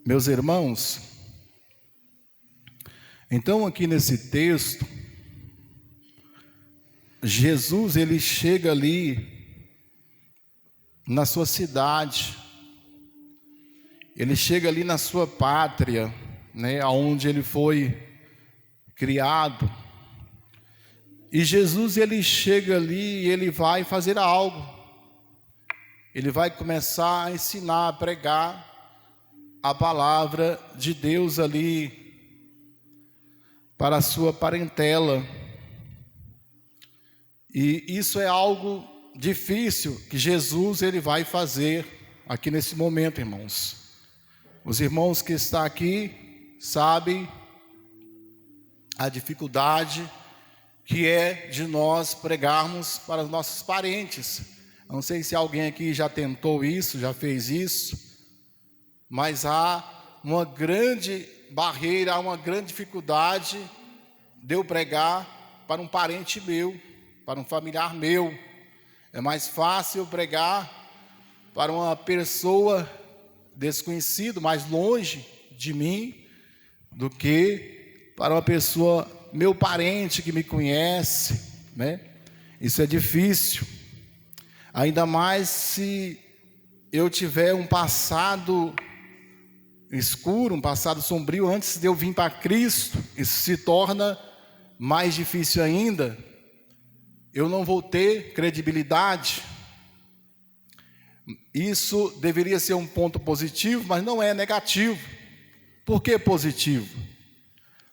Meus irmãos, então aqui nesse texto, Jesus ele chega ali na sua cidade, ele chega ali na sua pátria, né, onde ele foi criado. E Jesus ele chega ali e ele vai fazer algo. Ele vai começar a ensinar, a pregar a palavra de Deus ali para a sua parentela. E isso é algo difícil que Jesus ele vai fazer aqui nesse momento, irmãos. Os irmãos que estão aqui sabem a dificuldade que é de nós pregarmos para os nossos parentes. Não sei se alguém aqui já tentou isso, já fez isso, mas há uma grande barreira, há uma grande dificuldade de eu pregar para um parente meu, para um familiar meu. É mais fácil eu pregar para uma pessoa desconhecida, mais longe de mim, do que para uma pessoa, meu parente que me conhece, né? Isso é difícil. Ainda mais se eu tiver um passado escuro, um passado sombrio antes de eu vir para Cristo. Isso se torna mais difícil ainda. Eu não vou ter credibilidade. Isso deveria ser um ponto positivo, mas não é negativo. Por que positivo?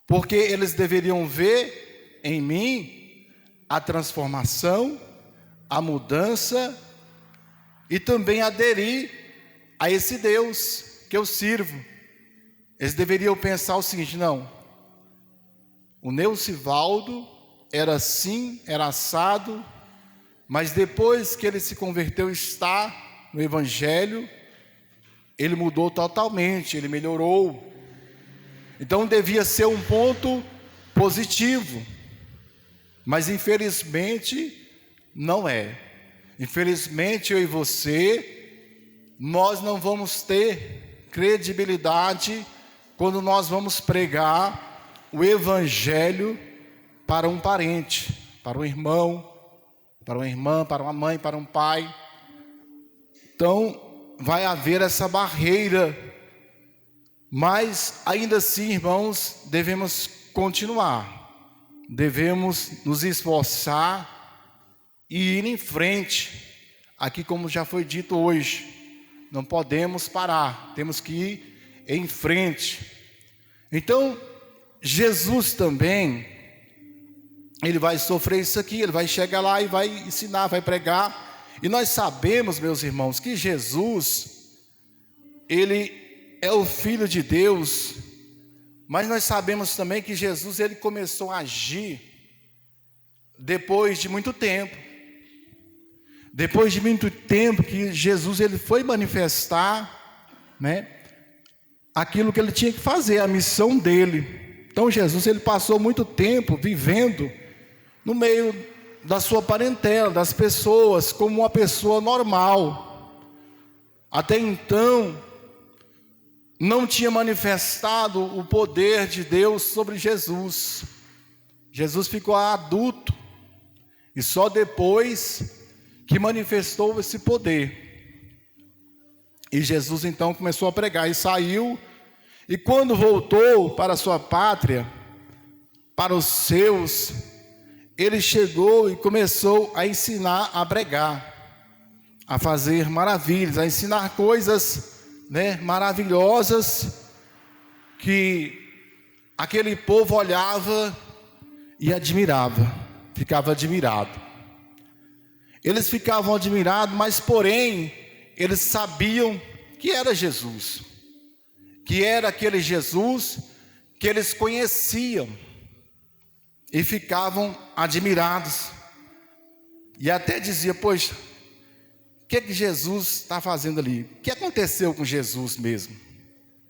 Porque eles deveriam ver em mim a transformação, a mudança e também aderir a esse Deus que eu sirvo. Eles deveriam pensar o seguinte: não, o Neucivaldo era assim, era assado, mas depois que ele se converteu, está no Evangelho, ele mudou totalmente, ele melhorou. Então devia ser um ponto positivo, mas infelizmente não é. Infelizmente eu e você, nós não vamos ter credibilidade quando nós vamos pregar o Evangelho para um parente, para um irmão, para uma irmã, para uma mãe, para um pai. Então vai haver essa barreira, mas ainda assim, irmãos, devemos continuar, devemos nos esforçar e ir em frente. Aqui, como já foi dito hoje, não podemos parar, temos que ir em frente. Então Jesus também, ele vai sofrer isso aqui, ele vai chegar lá e vai ensinar, vai pregar. E nós sabemos, meus irmãos, que Jesus, ele é o Filho de Deus, mas nós sabemos também que Jesus ele começou a agir depois de muito tempo. Depois de muito tempo que Jesus ele foi manifestar, né, aquilo que ele tinha que fazer, a missão dele. Então Jesus ele passou muito tempo vivendo no meio da sua parentela, das pessoas, como uma pessoa normal. Até então não tinha manifestado o poder de Deus sobre Jesus. Jesus ficou adulto e só depois que manifestou esse poder. E Jesus então começou a pregar e saiu. E quando voltou para a sua pátria, para os seus, ele chegou e começou a ensinar a pregar, a fazer maravilhas, a ensinar coisas, né, maravilhosas, que aquele povo olhava e admirava, ficava admirado. Eles ficavam admirados, mas porém eles sabiam que era Jesus, que era aquele Jesus que eles conheciam, e ficavam admirados. E até dizia: poxa, o que Jesus está fazendo ali? O que aconteceu com Jesus mesmo?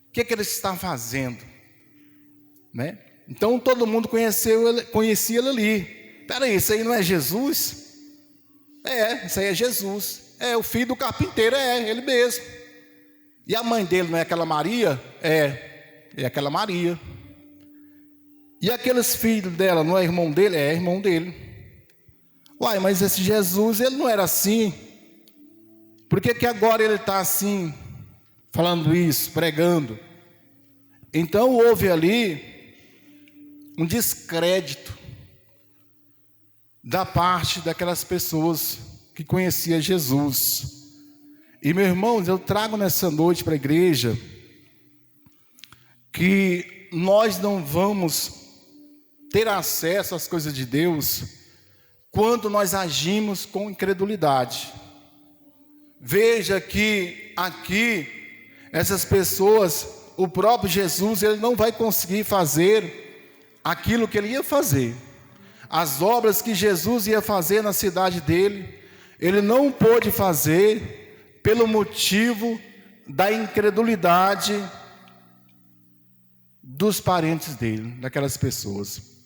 O que ele está fazendo? Né? Então todo mundo conhecia ele ali. Peraí, isso aí não é Jesus? É, isso aí é Jesus. É o filho do carpinteiro, é ele mesmo. E a mãe dele não é aquela Maria? É aquela Maria. E aqueles filhos dela não é irmão dele? É irmão dele. Uai, mas esse Jesus, ele não era assim. Por que agora ele está assim, falando isso, pregando? Então houve ali um descrédito da parte daquelas pessoas que conheciam Jesus. E, meus irmãos, eu trago nessa noite para a igreja que nós não vamos ter acesso às coisas de Deus quando nós agimos com incredulidade. Veja que aqui, essas pessoas, o próprio Jesus, ele não vai conseguir fazer aquilo que ele ia fazer. As obras que Jesus ia fazer na cidade dele, ele não pôde fazer pelo motivo da incredulidade dos parentes dele, daquelas pessoas.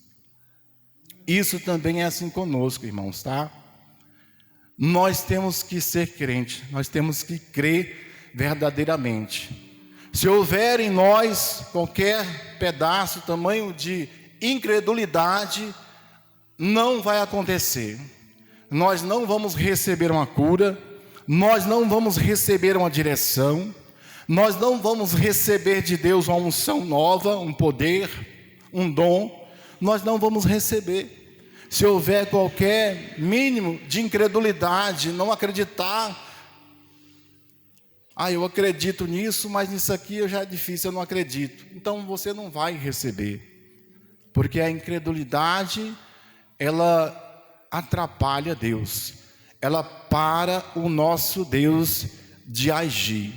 Isso também é assim conosco, irmãos, tá? Nós temos que ser crentes, nós temos que crer verdadeiramente. Se houver em nós qualquer pedaço, tamanho de incredulidade, não vai acontecer. Nós não vamos receber uma cura, nós não vamos receber uma direção, nós não vamos receber de Deus uma unção nova, um poder, um dom, nós não vamos receber. Se houver qualquer mínimo de incredulidade, não acreditar, eu acredito nisso, mas nisso aqui já é difícil, eu não acredito. Então você não vai receber, porque a incredulidade, ela atrapalha Deus, ela para o nosso Deus de agir.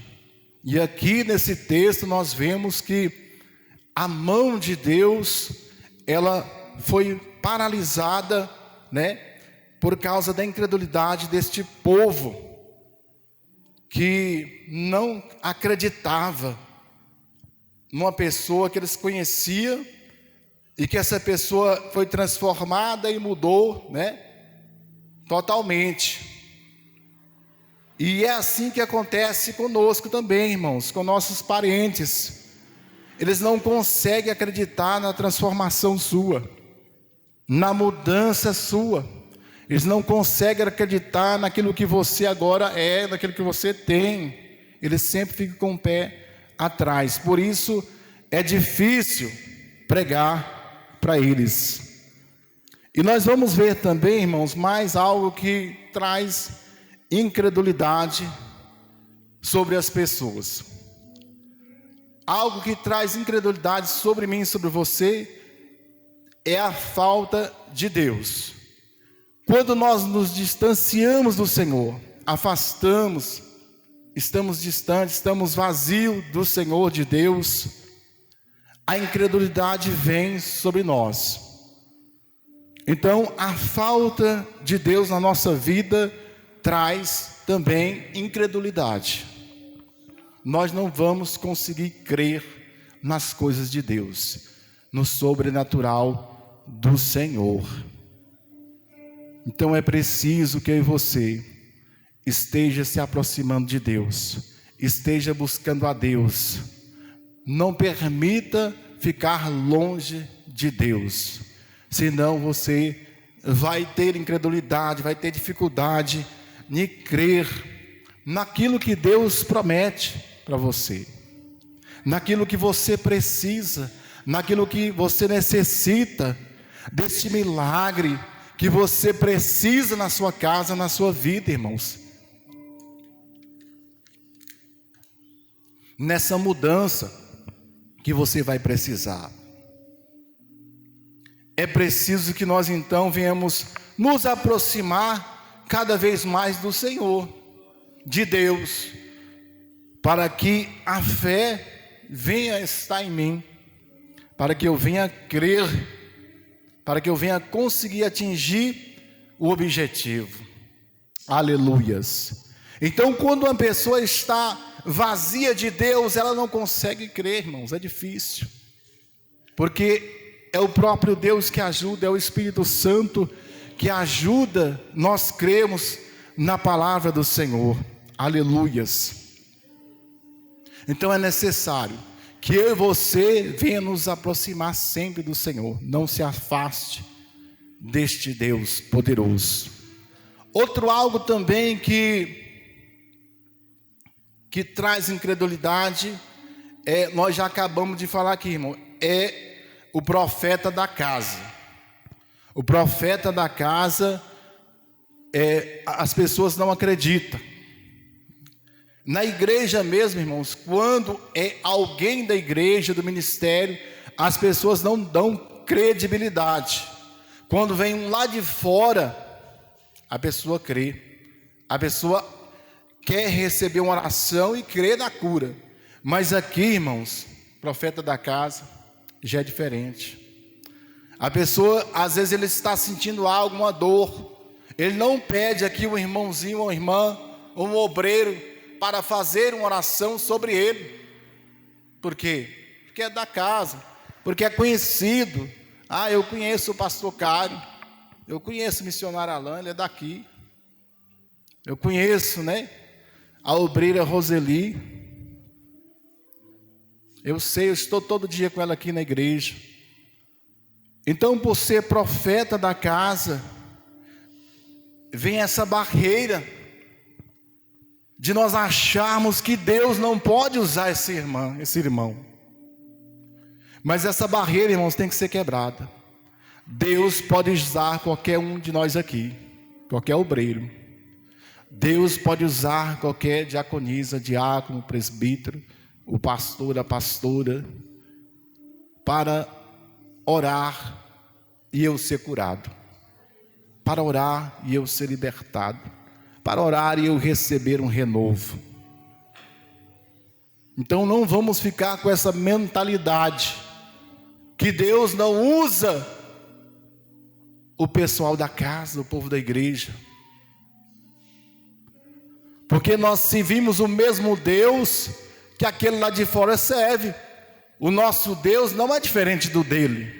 E aqui nesse texto nós vemos que a mão de Deus, ela foi paralisada, por causa da incredulidade deste povo, que não acreditava numa pessoa que eles conheciam, e que essa pessoa foi transformada e mudou, totalmente. E é assim que acontece conosco também, irmãos, com nossos parentes. Eles não conseguem acreditar na transformação sua, na mudança sua. Eles não conseguem acreditar naquilo que você agora é, naquilo que você tem. Eles sempre ficam com o pé atrás. Por isso é difícil pregar para eles. E nós vamos ver também, irmãos, mais algo que traz incredulidade sobre as pessoas. Algo que traz incredulidade sobre mim e sobre você é a falta de Deus. Quando nós nos distanciamos do Senhor, afastamos, estamos distantes, estamos vazios do Senhor, de Deus, a incredulidade vem sobre nós. Então, a falta de Deus na nossa vida traz também incredulidade. Nós não vamos conseguir crer nas coisas de Deus, no sobrenatural do Senhor. Então é preciso que eu e você esteja se aproximando de Deus, esteja buscando a Deus. Não permita ficar longe de Deus, senão você vai ter incredulidade, vai ter dificuldade em crer naquilo que Deus promete para você, naquilo que você precisa, naquilo que você necessita, desse milagre que você precisa na sua casa, na sua vida, irmãos. Nessa mudança que você vai precisar. É preciso que nós então venhamos nos aproximar cada vez mais do Senhor, de Deus, para que a fé venha estar em mim, para que eu venha crer, para que eu venha conseguir atingir o objetivo. Aleluias. Então, quando uma pessoa está vazia de Deus, ela não consegue crer, irmãos, é difícil, porque é o próprio Deus que ajuda, é o Espírito Santo que ajuda nós cremos na palavra do Senhor. Aleluias. Então é necessário que eu e você venha nos aproximar sempre do Senhor. Não se afaste deste Deus poderoso. Outro algo também que traz incredulidade, nós já acabamos de falar aqui, irmão, é o profeta da casa. O profeta da casa, as pessoas não acreditam. Na igreja mesmo, irmãos, quando é alguém da igreja, do ministério, as pessoas não dão credibilidade. Quando vem um lá de fora, a pessoa crê. A pessoa quer receber uma oração e crê na cura. Mas aqui, irmãos, profeta da casa, já é diferente. A pessoa, às vezes ele está sentindo algo, uma dor. Ele não pede aqui um irmãozinho, uma irmã, um obreiro, para fazer uma oração sobre ele. Por quê? Porque é da casa, porque é conhecido. Eu conheço o pastor Cário, eu conheço o missionário Alain, ele é daqui. Eu conheço, a obreira Roseli. Eu sei, eu estou todo dia com ela aqui na igreja. Então, por ser profeta da casa, vem essa barreira de nós acharmos que Deus não pode usar esse irmão. Mas essa barreira, irmãos, tem que ser quebrada. Deus pode usar qualquer um de nós aqui, qualquer obreiro. Deus pode usar qualquer diaconisa, diácono, presbítero, o pastor, a pastora, para orar e eu ser curado, para orar e eu ser libertado, para orar e eu receber um renovo. Então não vamos ficar com essa mentalidade que Deus não usa o pessoal da casa, o povo da igreja, porque nós servimos o mesmo Deus que aquele lá de fora serve. O nosso Deus não é diferente do dele.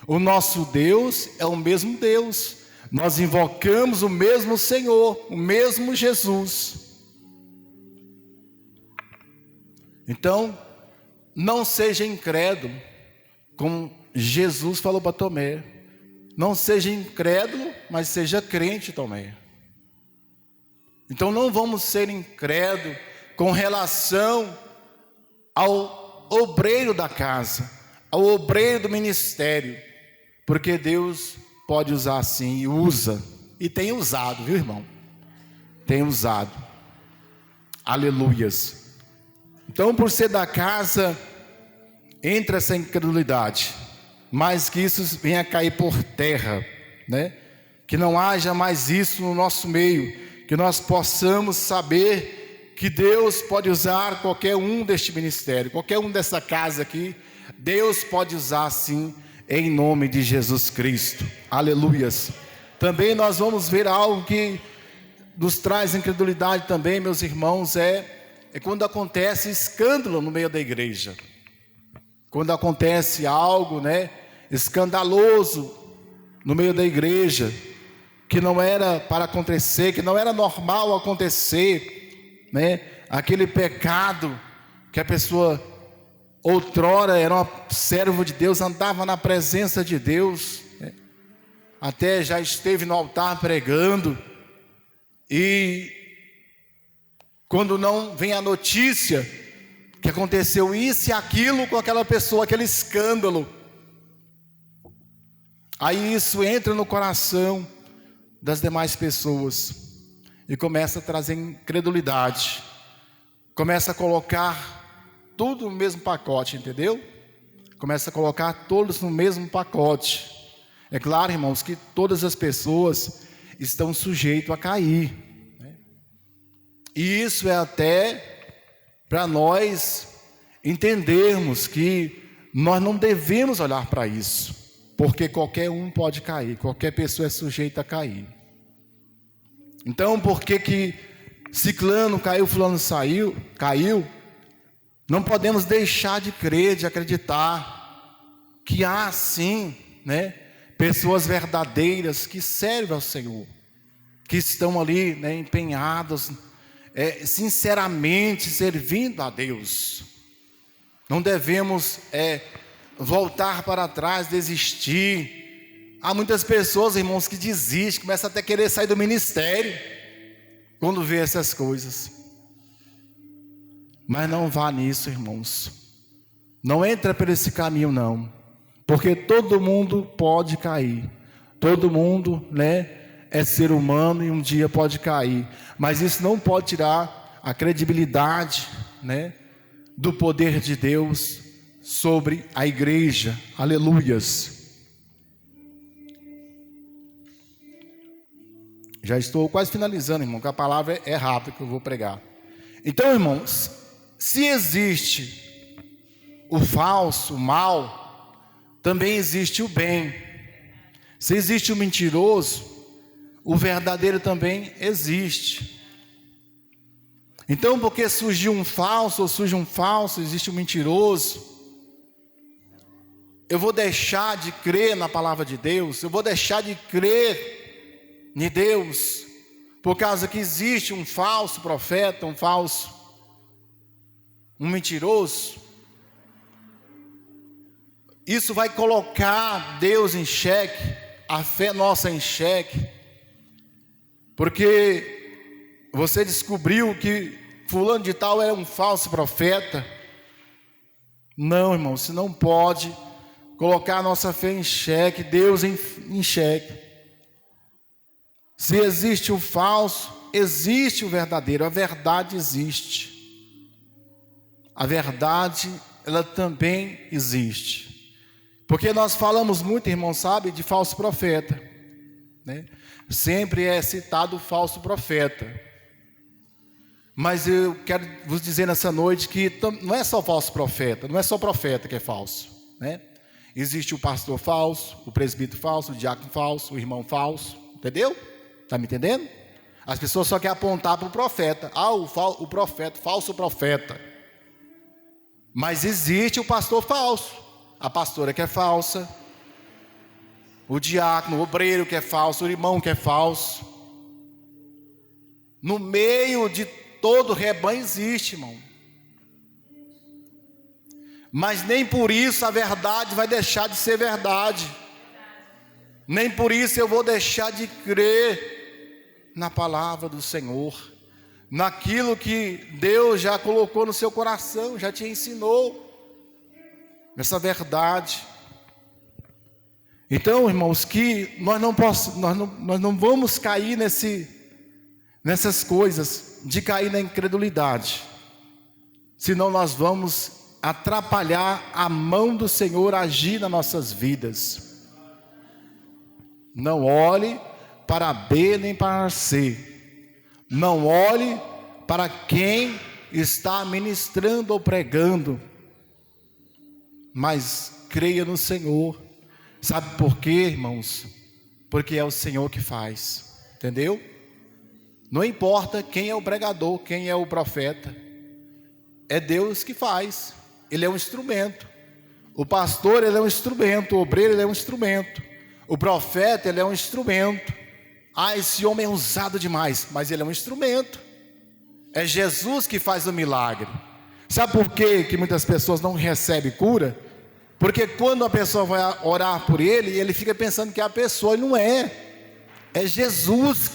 O nosso Deus é o mesmo Deus. Nós invocamos o mesmo Senhor, o mesmo Jesus. Então, não seja incrédulo, como Jesus falou para Tomé. Não seja incrédulo, mas seja crente, Tomé. Então não vamos ser incrédulos com relação ao obreiro da casa, ao obreiro do ministério, porque Deus pode usar sim, e usa, e tem usado, viu, irmão? Tem usado. Aleluias. Então, por ser da casa, entra essa incredulidade, mas que isso venha a cair por terra, que não haja mais isso no nosso meio, que nós possamos saber que Deus pode usar qualquer um deste ministério, qualquer um dessa casa aqui, Deus pode usar sim, em nome de Jesus Cristo. Aleluias. Também nós vamos ver algo que nos traz incredulidade também, meus irmãos, é quando acontece escândalo no meio da igreja. Quando acontece algo, escandaloso no meio da igreja, que não era para acontecer, que não era normal acontecer, aquele pecado que a pessoa outrora era um servo de Deus, andava na presença de Deus, até já esteve no altar pregando, e quando não vem a notícia que aconteceu isso e aquilo com aquela pessoa, aquele escândalo, aí isso entra no coração das demais pessoas e começa a trazer incredulidade, começa a colocar tudo no mesmo pacote, entendeu? Começa a colocar todos no mesmo pacote. É claro, irmãos, que todas as pessoas estão sujeitas a cair, e isso é até para nós entendermos que nós não devemos olhar para isso, porque qualquer um pode cair, qualquer pessoa é sujeita a cair. Então, por que ciclano caiu, fulano caiu? Não podemos deixar de crer, de acreditar que há sim, pessoas verdadeiras que servem ao Senhor, que estão ali, empenhadas sinceramente servindo a Deus. Não devemos voltar para trás, desistir. Há muitas pessoas, irmãos, que desistem, começam até a querer sair do ministério quando vê essas coisas. Mas não vá nisso, irmãos. Não entra por esse caminho, não. Porque todo mundo pode cair. Todo mundo, é ser humano e um dia pode cair. Mas isso não pode tirar a credibilidade, do poder de Deus sobre a igreja. Aleluias. Já estou quase finalizando, irmão, que a palavra é rápida que eu vou pregar. Então, irmãos, se existe o falso, o mal, também existe o bem. Se existe o mentiroso, o verdadeiro também existe. Então, porque surgiu um falso, ou surge um falso, existe um mentiroso, eu vou deixar de crer na palavra de Deus, eu vou deixar de crer em Deus, por causa que existe um falso profeta, um mentiroso. Isso vai colocar Deus em xeque, a fé nossa em xeque, porque você descobriu que fulano de tal é um falso profeta. Não, irmão, você não pode colocar a nossa fé em xeque, Deus em xeque. Se existe o falso, existe o verdadeiro. A verdade existe. A verdade, ela também existe. Porque nós falamos muito, irmão, sabe, de falso profeta, Sempre é citado o falso profeta. Mas eu quero vos dizer nessa noite que não é só falso profeta, não é só profeta que é falso, Existe o pastor falso, o presbítero falso, o diácono falso, o irmão falso, entendeu? Está me entendendo? As pessoas só querem apontar para o profeta. O profeta, falso profeta. Mas existe o pastor falso, a pastora que é falsa, o diácono, o obreiro que é falso, o irmão que é falso. No meio de todo rebanho existe, irmão. Mas nem por isso a verdade vai deixar de ser verdade. Nem por isso eu vou deixar de crer na palavra do Senhor, naquilo que Deus já colocou no seu coração, já te ensinou, essa verdade. Então, irmãos, que nós não vamos cair nessas coisas, de cair na incredulidade, senão nós vamos atrapalhar a mão do Senhor agir nas nossas vidas. Não olhe para B nem para C. Não olhe para quem está ministrando ou pregando, mas creia no Senhor. Sabe por quê, irmãos? Porque é o Senhor que faz, entendeu? Não importa quem é o pregador, quem é o profeta, é Deus que faz. Ele é um instrumento. O pastor, ele é um instrumento. O obreiro, ele é um instrumento. O profeta, ele é um instrumento. Esse homem é usado demais, mas ele é um instrumento. É Jesus que faz o milagre. Sabe por quê que muitas pessoas não recebem cura? Porque quando a pessoa vai orar por ele, ele fica pensando que é a pessoa, e não é. É Jesus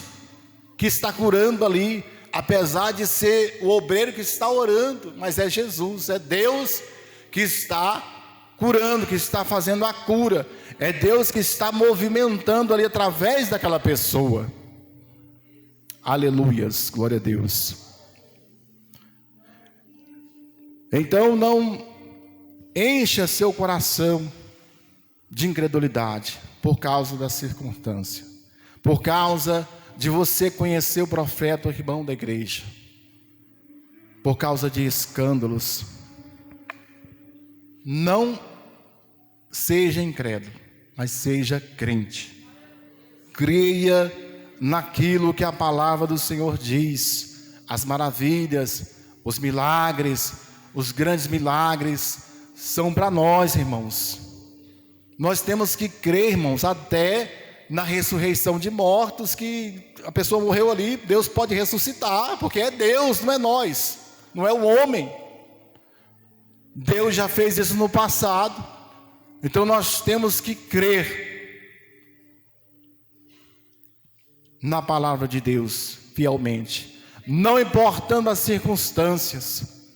que está curando ali, apesar de ser o obreiro que está orando, mas é Jesus, é Deus que está curando, que está fazendo a cura. É Deus que está movimentando ali através daquela pessoa. Aleluias, glória a Deus. Então não encha seu coração de incredulidade por causa da circunstância, por causa de você conhecer o profeta, o irmão da igreja, por causa de escândalos. Não seja incrédulo, mas seja crente. Creia naquilo que a palavra do Senhor diz. As maravilhas, os milagres, os grandes milagres são para nós, irmãos. Nós temos que crer, irmãos, até na ressurreição de mortos, que a pessoa morreu ali, Deus pode ressuscitar, porque é Deus, não é nós, não é o homem. Deus já fez isso no passado, então nós temos que crer na palavra de Deus fielmente, não importando as circunstâncias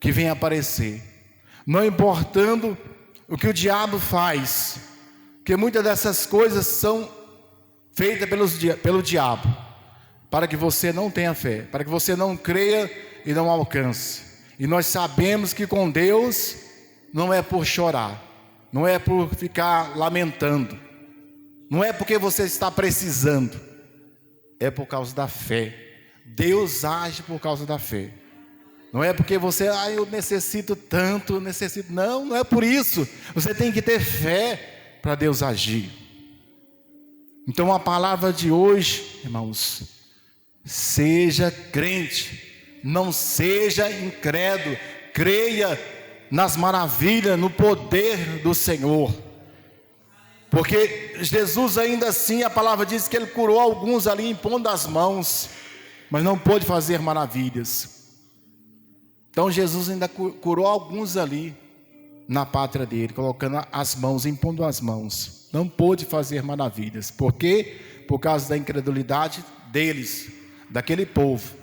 que venham aparecer, não importando o que o diabo faz, porque muitas dessas coisas são feitas pelo diabo, para que você não tenha fé, para que você não creia e não alcance. E nós sabemos que com Deus não é por chorar, não é por ficar lamentando, não é porque você está precisando, é por causa da fé. Deus age por causa da fé. Não é porque você, eu necessito tanto, não, não é por isso. Você tem que ter fé para Deus agir. Então a palavra de hoje, irmãos, seja crente, não seja incrédulo, creia nas maravilhas, no poder do Senhor. Porque Jesus ainda assim, a palavra diz que Ele curou alguns ali impondo as mãos, mas não pôde fazer maravilhas. Então Jesus ainda curou alguns ali na pátria dele, colocando as mãos, impondo as mãos. Não pôde fazer maravilhas. Por quê? Por causa da incredulidade deles, daquele povo.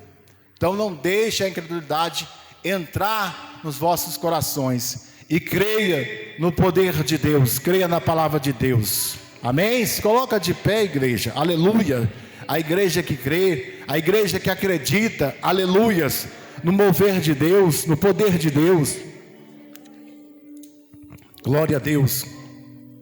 Então não deixe a incredulidade entrar nos vossos corações e creia no poder de Deus, creia na palavra de Deus. Amém? Se coloca de pé, igreja. Aleluia. A igreja que crê, a igreja que acredita, aleluias, no mover de Deus, no poder de Deus. Glória a Deus.